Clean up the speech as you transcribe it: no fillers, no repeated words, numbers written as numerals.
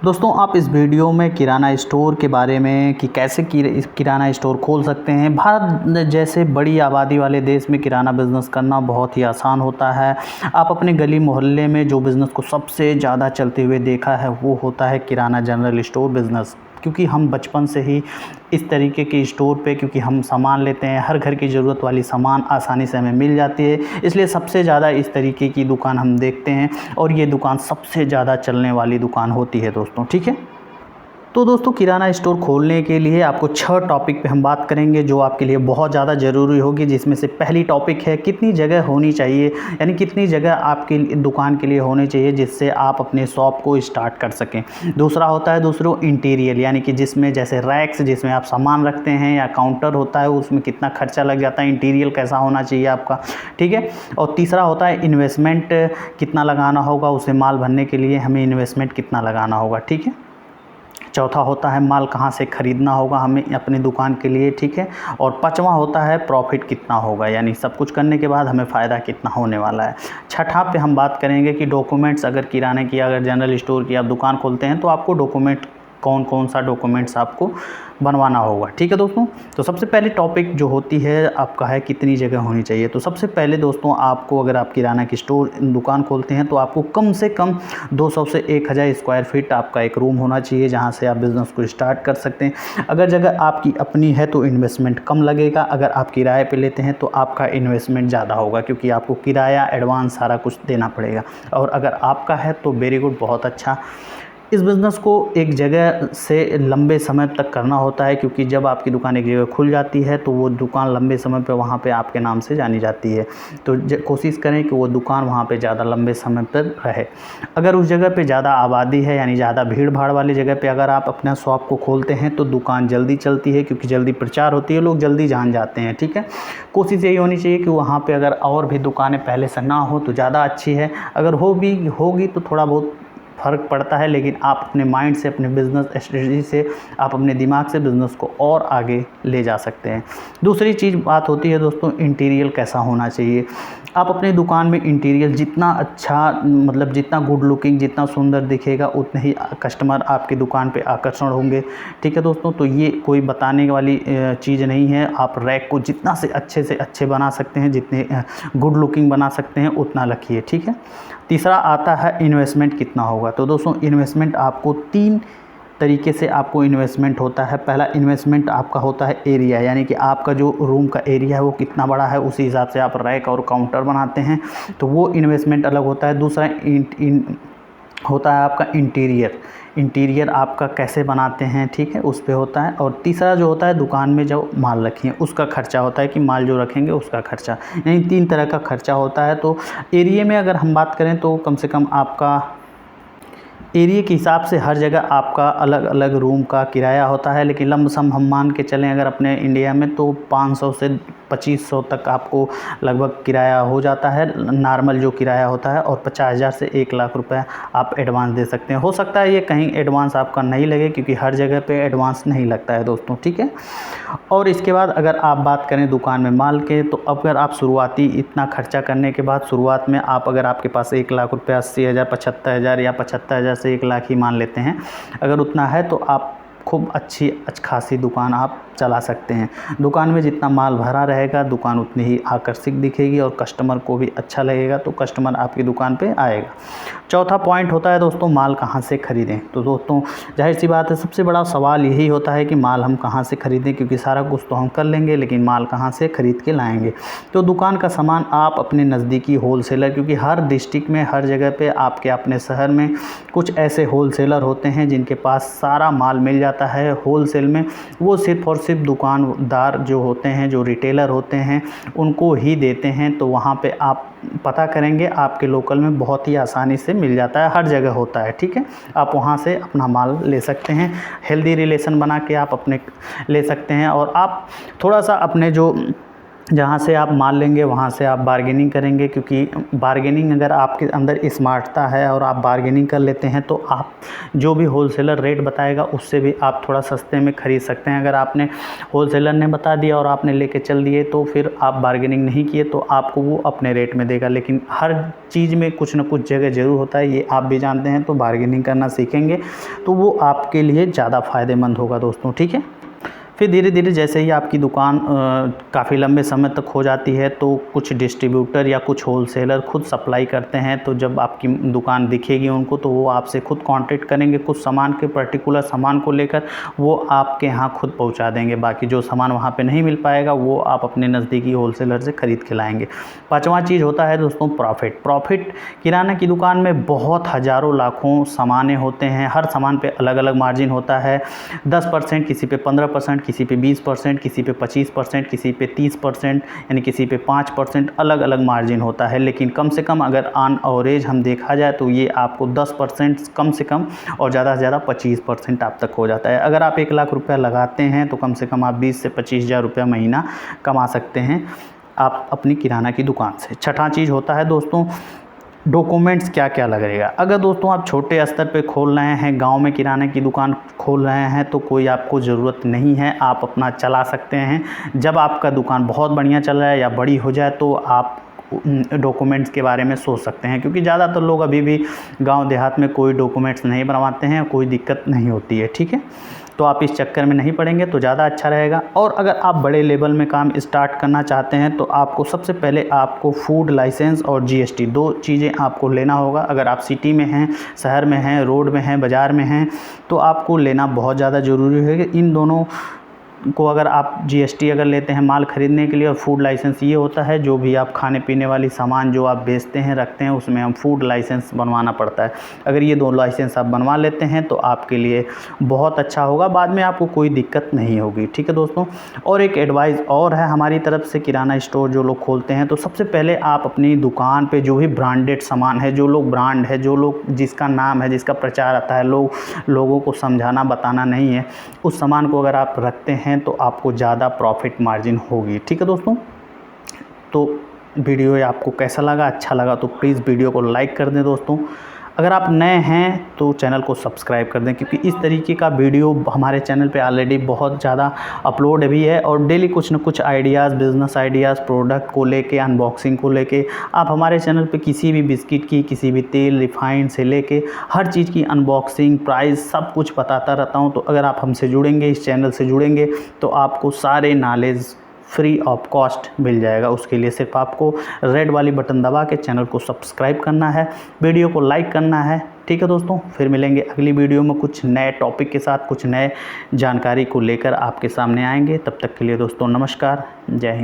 दोस्तों आप इस वीडियो में किराना स्टोर के बारे में कि कैसे किराना स्टोर खोल सकते हैं। भारत जैसे बड़ी आबादी वाले देश में किराना बिज़नेस करना बहुत ही आसान होता है। आप अपने गली मोहल्ले में जो बिज़नेस को सबसे ज़्यादा चलते हुए देखा है वो होता है किराना जनरल स्टोर बिज़नेस, क्योंकि हम बचपन से ही इस तरीके के स्टोर पे क्योंकि हम सामान लेते हैं, हर घर की ज़रूरत वाली सामान आसानी से हमें मिल जाती है, इसलिए सबसे ज़्यादा इस तरीके की दुकान हम देखते हैं और ये दुकान सबसे ज़्यादा चलने वाली दुकान होती है दोस्तों। ठीक है, तो दोस्तों किराना स्टोर खोलने के लिए आपको 6 टॉपिक पे हम बात करेंगे जो आपके लिए बहुत ज़्यादा ज़रूरी होगी, जिसमें से पहली टॉपिक है कितनी जगह होनी चाहिए, यानी कितनी जगह आपकी दुकान के लिए होनी चाहिए जिससे आप अपने शॉप को स्टार्ट कर सकें। दूसरा होता है दोस्तों इंटीरियर, यानी कि जिसमें जैसे रैक्स जिसमें आप सामान रखते हैं या काउंटर होता है उसमें कितना खर्चा लग जाता है, इंटीरियर कैसा होना चाहिए आपका। ठीक है, और तीसरा होता है इन्वेस्टमेंट कितना लगाना होगा, उसे माल भरने के लिए हमें इन्वेस्टमेंट कितना लगाना होगा। ठीक है, चौथा होता है माल कहाँ से ख़रीदना होगा हमें अपनी दुकान के लिए। ठीक है, और पाँचवा होता है प्रॉफिट कितना होगा, यानी सब कुछ करने के बाद हमें फ़ायदा कितना होने वाला है। छठा पे हम बात करेंगे कि डॉक्यूमेंट्स, अगर किराने की अगर जनरल स्टोर की आप दुकान खोलते हैं तो आपको डॉक्यूमेंट कौन कौन सा डॉक्यूमेंट्स आपको बनवाना होगा। ठीक है दोस्तों, तो सबसे पहले टॉपिक जो होती है आपका है कितनी जगह होनी चाहिए। तो सबसे पहले दोस्तों आपको, अगर आप किराना की स्टोर दुकान खोलते हैं तो आपको कम से कम 200 से 1000 स्क्वायर फीट आपका एक रूम होना चाहिए जहां से आप बिज़नेस को स्टार्ट कर सकते हैं। अगर जगह आपकी अपनी है तो इन्वेस्टमेंट कम लगेगा, अगर आप किराए पे लेते हैं तो आपका इन्वेस्टमेंट ज़्यादा होगा क्योंकि आपको किराया एडवांस सारा कुछ देना पड़ेगा। और अगर आपका है तो वेरी गुड, बहुत अच्छा। इस बिज़नेस को एक जगह से लंबे समय तक करना होता है, क्योंकि जब आपकी दुकान एक जगह खुल जाती है तो वो दुकान लंबे समय पे वहाँ पे आपके नाम से जानी जाती है। तो कोशिश करें कि वो दुकान वहाँ पे ज़्यादा लंबे समय पर रहे। अगर उस जगह पे ज़्यादा आबादी है, यानी ज़्यादा भीड़ भाड़ वाली जगह पे अगर आप अपना शॉप को खोलते हैं तो दुकान जल्दी चलती है, क्योंकि जल्दी प्रचार होती है, लोग जल्दी जान जाते हैं। ठीक है, कोशिश यही होनी चाहिए कि वहाँ पर अगर और भी दुकानें पहले से ना हो तो ज़्यादा अच्छी है, अगर होगी तो थोड़ा बहुत फ़र्क पड़ता है, लेकिन आप अपने माइंड से, अपने बिज़नेस स्ट्रेटजी से, आप अपने दिमाग से बिज़नेस को और आगे ले जा सकते हैं। दूसरी चीज़ बात होती है दोस्तों इंटीरियर कैसा होना चाहिए। आप अपने दुकान में इंटीरियर जितना अच्छा, मतलब जितना गुड लुकिंग, जितना सुंदर दिखेगा उतने ही कस्टमर आपकी दुकान पे आकर्षण होंगे। ठीक है दोस्तों, तो ये कोई बताने वाली चीज़ नहीं है। आप रैक को जितना से अच्छे बना सकते हैं, जितने गुड लुकिंग बना सकते हैं उतना रखिए। ठीक है, तीसरा आता है इन्वेस्टमेंट कितना होगा। तो दोस्तों इन्वेस्टमेंट आपको 3 तरीके से आपको इन्वेस्टमेंट होता है। पहला इन्वेस्टमेंट आपका होता है एरिया, यानी कि आपका जो रूम का एरिया है वो कितना बड़ा है, उसी हिसाब से आप रैक और काउंटर बनाते हैं, तो वो इन्वेस्टमेंट अलग होता है। दूसरा होता है आपका इंटीरियर आपका कैसे बनाते हैं, ठीक है, उस पे होता है। और तीसरा जो होता है दुकान में जो माल रखिए उसका खर्चा होता है, कि माल जो रखेंगे उसका खर्चा, यानी 3 तरह का खर्चा होता है। तो एरिया में अगर हम बात करें तो कम से कम आपका एरिया के हिसाब से हर जगह आपका अलग अलग रूम का किराया होता है, लेकिन लमसम हम मान के चलें अगर अपने इंडिया में तो 500 से 2500 तक आपको लगभग किराया हो जाता है, नॉर्मल जो किराया होता है। और 50,000 से 1 लाख रुपए आप एडवांस दे सकते हैं। हो सकता है ये कहीं एडवांस आपका नहीं लगे, क्योंकि हर जगह पे एडवांस नहीं लगता है दोस्तों। ठीक है, और इसके बाद अगर आप बात करें दुकान में माल के, तो अगर आप शुरुआती इतना खर्चा करने के बाद शुरुआत में आप, अगर आपके पास 1 लाख रुपये 80,000, 75,000 या 75,000 से 1 लाख ही मान लेते हैं, अगर उतना है तो आप खूब अच्छी खासी दुकान आप चला सकते हैं। दुकान में जितना माल भरा रहेगा दुकान उतनी ही आकर्षक दिखेगी और कस्टमर को भी अच्छा लगेगा, तो कस्टमर आपकी दुकान पे आएगा। चौथा पॉइंट होता है दोस्तों माल कहाँ से ख़रीदें। तो दोस्तों जाहिर सी बात है, सबसे बड़ा सवाल यही होता है कि माल हम कहाँ से ख़रीदें, क्योंकि सारा कुछ तो हम कर लेंगे लेकिन माल कहाँ से ख़रीद के लाएँगे। तो दुकान का सामान आप अपने नज़दीकी होलसेलर, क्योंकि हर डिस्ट्रिक्ट में, हर जगह पर आपके अपने शहर में कुछ ऐसे होलसेलर होते हैं जिनके पास सारा माल मिल जाता है होलसेल में। वो सिर्फ़ और सिर्फ दुकानदार जो होते हैं, जो रिटेलर होते हैं, उनको ही देते हैं। तो वहाँ पे आप पता करेंगे आपके लोकल में बहुत ही आसानी से मिल जाता है, हर जगह होता है। ठीक है, आप वहाँ से अपना माल ले सकते हैं, हेल्दी रिलेशन बना के आप अपने ले सकते हैं। और आप थोड़ा सा अपने जो जहाँ से आप माल लेंगे वहाँ से आप बार्गेनिंग करेंगे, क्योंकि बार्गेनिंग अगर आपके अंदर स्मार्टता है और आप बार्गेनिंग कर लेते हैं तो आप जो भी होलसेलर रेट बताएगा उससे भी आप थोड़ा सस्ते में ख़रीद सकते हैं। अगर आपने होलसेलर ने बता दिया और आपने लेके चल दिए तो फिर आप बार्गेनिंग नहीं किए तो आपको वो अपने रेट में देगा। लेकिन हर चीज़ में कुछ ना कुछ जगह ज़रूर होता है, ये आप भी जानते हैं। तो बार्गेनिंग करना सीखेंगे तो वो आपके लिए ज़्यादा फ़ायदेमंद होगा दोस्तों, ठीक है। फिर धीरे धीरे जैसे ही आपकी दुकान काफ़ी लंबे समय तक हो जाती है तो कुछ डिस्ट्रीब्यूटर या कुछ होलसेलर खुद सप्लाई करते हैं। तो जब आपकी दुकान दिखेगी उनको तो वो आपसे खुद कांटेक्ट करेंगे, कुछ सामान के पर्टिकुलर सामान को लेकर वो आपके यहाँ खुद पहुँचा देंगे। बाकी जो सामान वहाँ पे नहीं मिल पाएगा वो आप अपने नज़दीकी होलसेलर से ख़रीद के लाएँगे। पाँचवा चीज़ होता है दोस्तों प्रॉफिट। प्रॉफिट किराना की दुकान में बहुत हज़ारों लाखों सामानें होते हैं, हर सामान पे अलग अलग मार्जिन होता है। 10%, किसी पे 15%, किसी पे 20%, किसी पे 25%, किसी पे 30%, यानी किसी पे 5%, अलग अलग मार्जिन होता है। लेकिन कम से कम अगर ऑन एवरेज हम देखा जाए तो ये आपको 10% कम से कम और ज़्यादा से ज़्यादा 25% आप तक हो जाता है। अगर आप 1 लाख रुपया लगाते हैं तो कम से कम आप 20 से 25 हज़ार रुपया महीना कमा सकते हैं आप अपनी किराना की दुकान से। छठा चीज़ होता है दोस्तों डॉक्यूमेंट्स क्या क्या लगेगा। अगर दोस्तों आप छोटे स्तर पे खोल रहे हैं, गांव में किराने की दुकान खोल रहे हैं तो कोई आपको ज़रूरत नहीं है, आप अपना चला सकते हैं। जब आपका दुकान बहुत बढ़िया चल रहा है या बड़ी हो जाए तो आप डॉक्यूमेंट्स के बारे में सोच सकते हैं, क्योंकि ज़्यादातर लोग अभी भी गांव देहात में कोई डॉक्यूमेंट्स नहीं बनवाते हैं, कोई दिक्कत नहीं होती है, ठीक है। तो आप इस चक्कर में नहीं पड़ेंगे तो ज़्यादा अच्छा रहेगा। और अगर आप बड़े लेवल में काम स्टार्ट करना चाहते हैं तो आपको सबसे पहले आपको फूड लाइसेंस और जीएसटी 2 चीज़ें आपको लेना होगा। अगर आप सिटी में हैं, शहर में हैं, रोड में हैं, बाज़ार में हैं तो आपको लेना बहुत ज़्यादा ज़रूरी है। इन दोनों को अगर आप जीएसटी अगर लेते हैं माल ख़रीदने के लिए, और फूड लाइसेंस ये होता है जो भी आप खाने पीने वाली सामान जो आप बेचते हैं रखते हैं उसमें हम फूड लाइसेंस बनवाना पड़ता है। अगर ये 2 लाइसेंस आप बनवा लेते हैं तो आपके लिए बहुत अच्छा होगा, बाद में आपको कोई दिक्कत नहीं होगी, ठीक है दोस्तों। और एक एडवाइस और है हमारी तरफ से, किराना स्टोर जो लोग खोलते हैं तो सबसे पहले आप अपनी दुकान पे जो भी ब्रांडेड सामान है, जो लोग ब्रांड है, जो लोग जिसका नाम है, जिसका प्रचार आता है, लोगों को समझाना बताना नहीं है, उस सामान को अगर आप रखते हैं तो आपको ज़्यादा प्रॉफिट मार्जिन होगी, ठीक है दोस्तों। तो वीडियो आपको कैसा लगा, अच्छा लगा तो प्लीज़ वीडियो को लाइक कर दें दोस्तों। अगर आप नए हैं तो चैनल को सब्सक्राइब कर दें, क्योंकि इस तरीके का वीडियो हमारे चैनल पे ऑलरेडी बहुत ज़्यादा अपलोड भी है और डेली कुछ न कुछ आइडियाज़, बिज़नेस आइडियाज़, प्रोडक्ट को लेके, अनबॉक्सिंग को लेके आप हमारे चैनल पे किसी भी बिस्किट की, किसी भी तेल, रिफाइंड से लेके हर चीज़ की अनबॉक्सिंग, प्राइस सब कुछ बताता रहता हूँ। तो अगर आप हमसे जुड़ेंगे, इस चैनल से जुड़ेंगे तो आपको सारे नॉलेज फ्री ऑफ कॉस्ट मिल जाएगा। उसके लिए सिर्फ आपको रेड वाली बटन दबा के चैनल को सब्सक्राइब करना है, वीडियो को लाइक करना है, ठीक है दोस्तों। फिर मिलेंगे अगली वीडियो में कुछ नए टॉपिक के साथ, कुछ नए जानकारी को लेकर आपके सामने आएंगे। तब तक के लिए दोस्तों नमस्कार, जय हिंद।